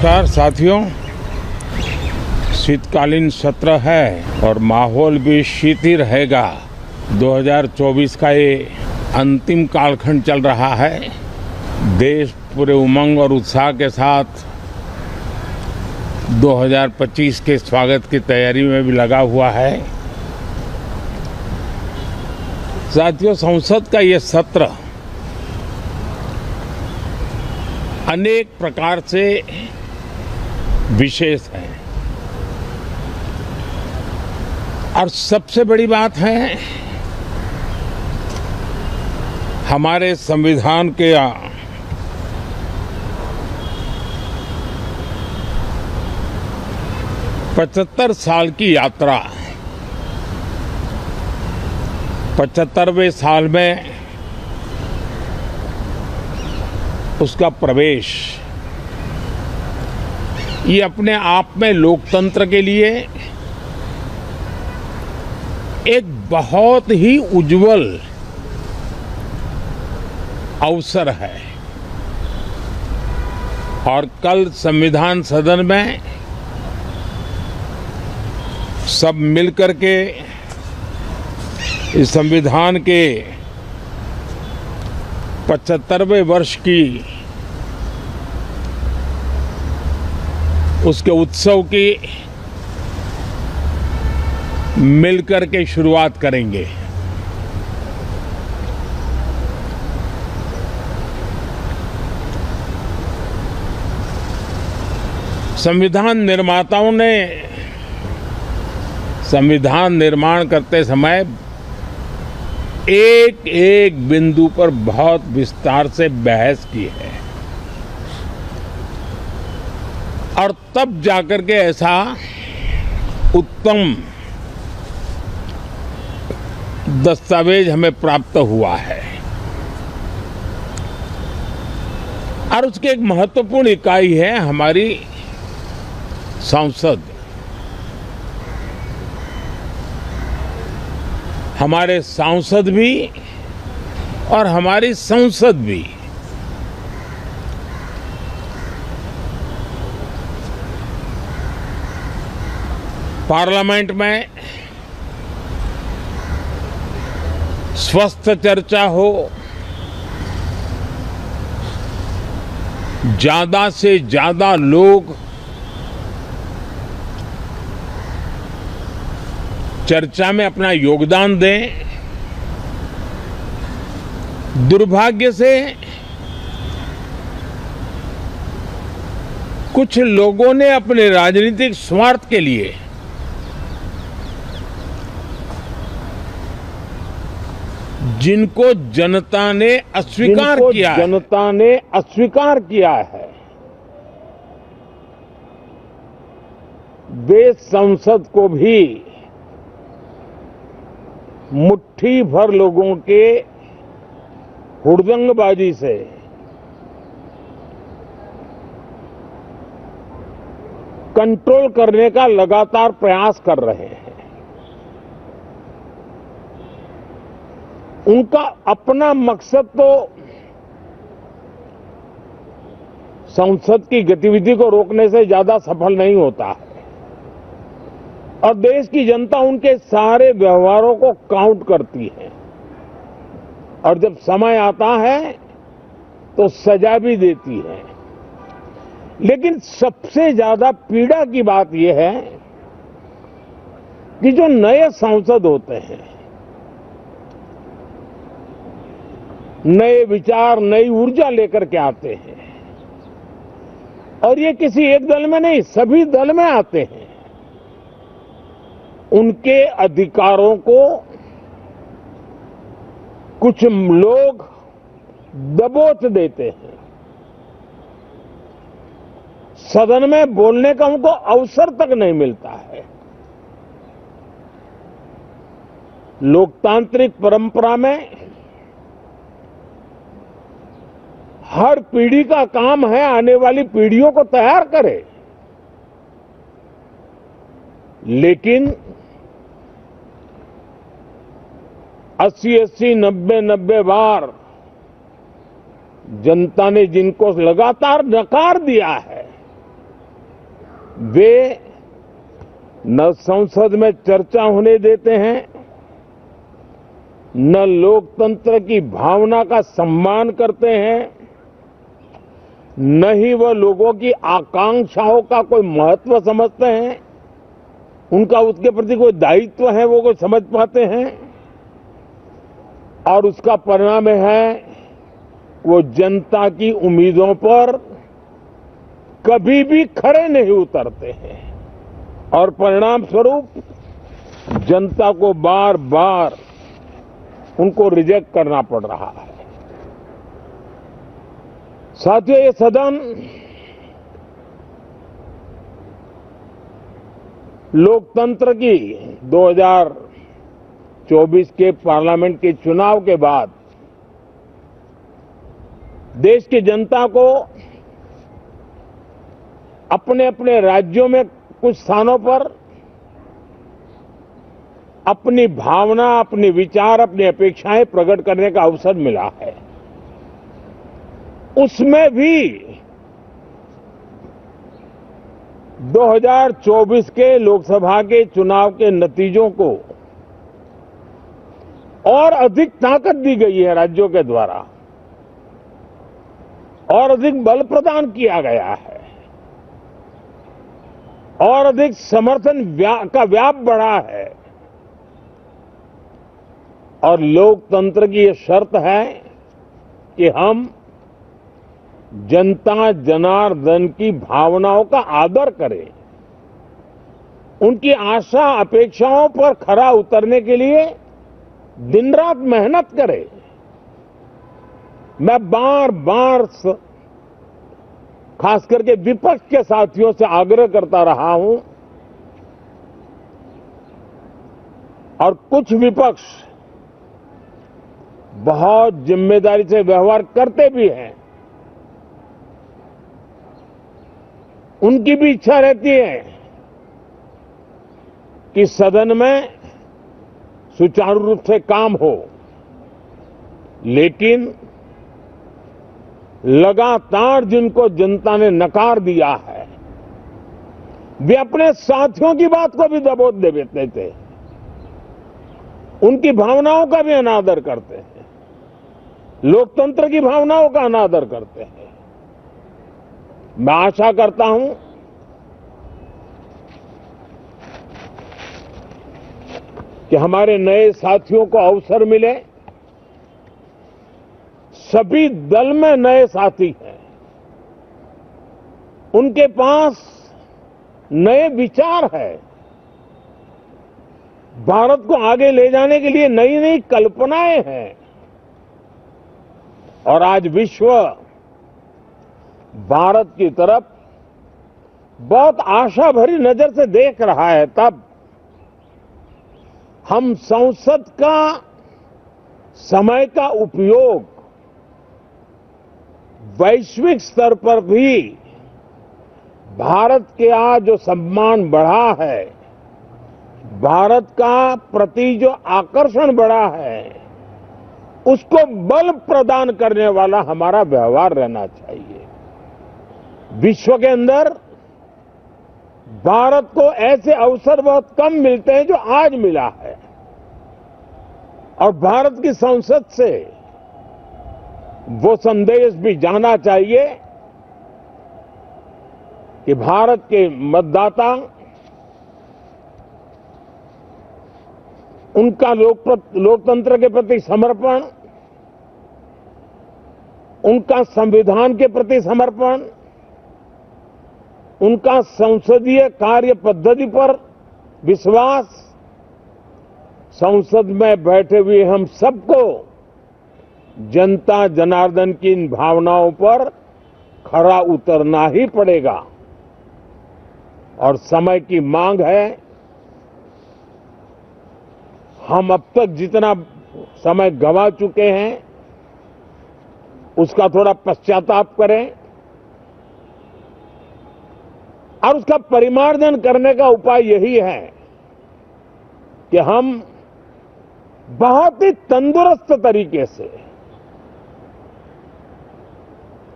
नमस्कार साथियों, शीतकालीन सत्र है और माहौल भी शीत ही रहेगा। 2024 का ये अंतिम कालखंड चल रहा है। देश पूरे उमंग और उत्साह के साथ 2025 के स्वागत की तैयारी में भी लगा हुआ है। साथियों, संसद का ये सत्र अनेक प्रकार से विशेष है और सबसे बड़ी बात है, हमारे संविधान के 75 साल की यात्रा, 75वें साल में उसका प्रवेश, ये अपने आप में लोकतंत्र के लिए एक बहुत ही उज्जवल अवसर है। और कल संविधान सदन में सब मिलकर के इस संविधान के 75वें वर्ष की उसके उत्सव की मिलकर के शुरुआत करेंगे। संविधान निर्माताओं ने संविधान निर्माण करते समय एक एक बिंदु पर बहुत विस्तार से बहस की है और तब जाकर के ऐसा उत्तम दस्तावेज हमें प्राप्त हुआ है। और उसकी एक महत्वपूर्ण इकाई है हमारी संसद। हमारे सांसद भी और हमारी संसद भी पार्लियामेंट में स्वस्थ चर्चा हो, ज्यादा से ज्यादा लोग चर्चा में अपना योगदान दें। दुर्भाग्य से कुछ लोगों ने अपने राजनीतिक स्वार्थ के लिए जिनको जनता ने अस्वीकार किया है, वे संसद को भी मुट्ठी भर लोगों के हुड़दंगबाजी से कंट्रोल करने का लगातार प्रयास कर रहे हैं। उनका अपना मकसद तो संसद की गतिविधि को रोकने से ज्यादा सफल नहीं होता है और देश की जनता उनके सारे व्यवहारों को काउंट करती है और जब समय आता है तो सजा भी देती है। लेकिन सबसे ज्यादा पीड़ा की बात यह है कि जो नए सांसद होते हैं, नए विचार, नई ऊर्जा लेकर के आते हैं और ये किसी एक दल में नहीं, सभी दल में आते हैं। उनके अधिकारों को कुछ लोग दबोच देते हैं। सदन में बोलने का उनको अवसर तक नहीं मिलता है। लोकतांत्रिक परंपरा में हर पीढ़ी का काम है आने वाली पीढ़ियों को तैयार करे, लेकिन 80-80, 90-90 बार जनता ने जिनको लगातार नकार दिया है, वे न संसद में चर्चा होने देते हैं, न लोकतंत्र की भावना का सम्मान करते हैं, न ही वह लोगों की आकांक्षाओं का कोई महत्व समझते हैं, उनका उसके प्रति कोई दायित्व है वो कोई समझ पाते हैं। और उसका परिणाम है वो जनता की उम्मीदों पर कभी भी खरे नहीं उतरते हैं और परिणाम स्वरूप जनता को बार बार उनको रिजेक्ट करना पड़ रहा है। साथियों, ये सदन लोकतंत्र की 2024 के पार्लियामेंट के चुनाव के बाद देश की जनता को अपने अपने राज्यों में कुछ स्थानों पर अपनी भावना, अपने विचार, अपनी अपेक्षाएं प्रकट करने का अवसर मिला है। उसमें भी 2024 के लोकसभा के चुनाव के नतीजों को और अधिक ताकत दी गई है राज्यों के द्वारा और अधिक बल प्रदान किया गया है और अधिक समर्थन का व्याप बढ़ा है। और लोकतंत्र की ये शर्त है कि हम जनता जनार्दन की भावनाओं का आदर करें, उनकी आशा अपेक्षाओं पर खरा उतरने के लिए दिन रात मेहनत करें। मैं बार बार खास करके विपक्ष के साथियों से आग्रह करता रहा हूं और कुछ विपक्ष बहुत जिम्मेदारी से व्यवहार करते भी हैं। उनकी भी इच्छा रहती है कि सदन में सुचारू रूप से काम हो, लेकिन लगातार जिनको जनता ने नकार दिया है वे अपने साथियों की बात को भी दबोच दे देते थे, उनकी भावनाओं का भी अनादर करते हैं, लोकतंत्र की भावनाओं का अनादर करते हैं। मैं आशा करता हूं कि हमारे नए साथियों को अवसर मिले। सभी दल में नए साथी हैं, उनके पास नए विचार है, भारत को आगे ले जाने के लिए नई नई कल्पनाएं हैं और आज विश्व भारत की तरफ बहुत आशा भरी नजर से देख रहा है। तब हम संसद का समय का उपयोग वैश्विक स्तर पर भी भारत के आज जो सम्मान बढ़ा है, भारत का प्रति जो आकर्षण बढ़ा है, उसको बल प्रदान करने वाला हमारा व्यवहार रहना चाहिए। विश्व के अंदर भारत को ऐसे अवसर बहुत कम मिलते हैं जो आज मिला है और भारत की संसद से वो संदेश भी जाना चाहिए कि भारत के मतदाता उनका लोकतंत्र के प्रति समर्पण, उनका संविधान के प्रति समर्पण, उनका संसदीय कार्य पद्धति पर विश्वास, संसद में बैठे हुए हम सबको जनता जनार्दन की इन भावनाओं पर खरा उतरना ही पड़ेगा। और समय की मांग है, हम अब तक जितना समय गंवा चुके हैं उसका थोड़ा पश्चाताप करें और उसका परिमार्जन करने का उपाय यही है कि हम बहुत ही तंदुरुस्त तरीके से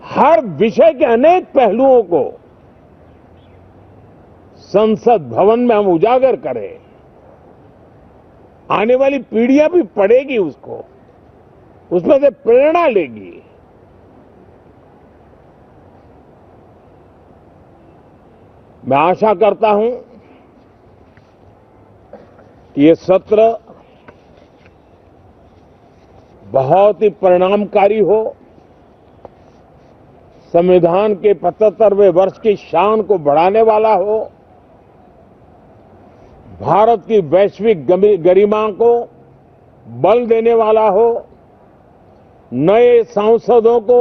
हर विषय के अनेक पहलुओं को संसद भवन में हम उजागर करें, आने वाली पीढ़ियां भी पढ़ेगी उसको, उसमें से प्रेरणा लेगी। मैं आशा करता हूं कि ये सत्र बहुत ही परिणामकारी हो, संविधान के 75वें वर्ष की शान को बढ़ाने वाला हो, भारत की वैश्विक गरिमा को बल देने वाला हो, नए सांसदों को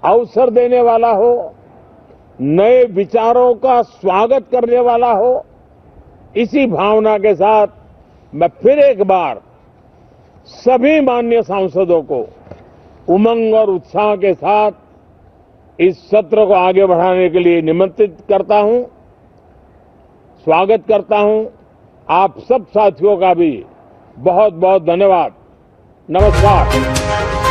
अवसर देने वाला हो, नए विचारों का स्वागत करने वाला हो। इसी भावना के साथ मैं फिर एक बार सभी माननीय सांसदों को उमंग और उत्साह के साथ इस सत्र को आगे बढ़ाने के लिए निमंत्रित करता हूं, स्वागत करता हूं। आप सब साथियों का भी बहुत बहुत धन्यवाद। नमस्कार।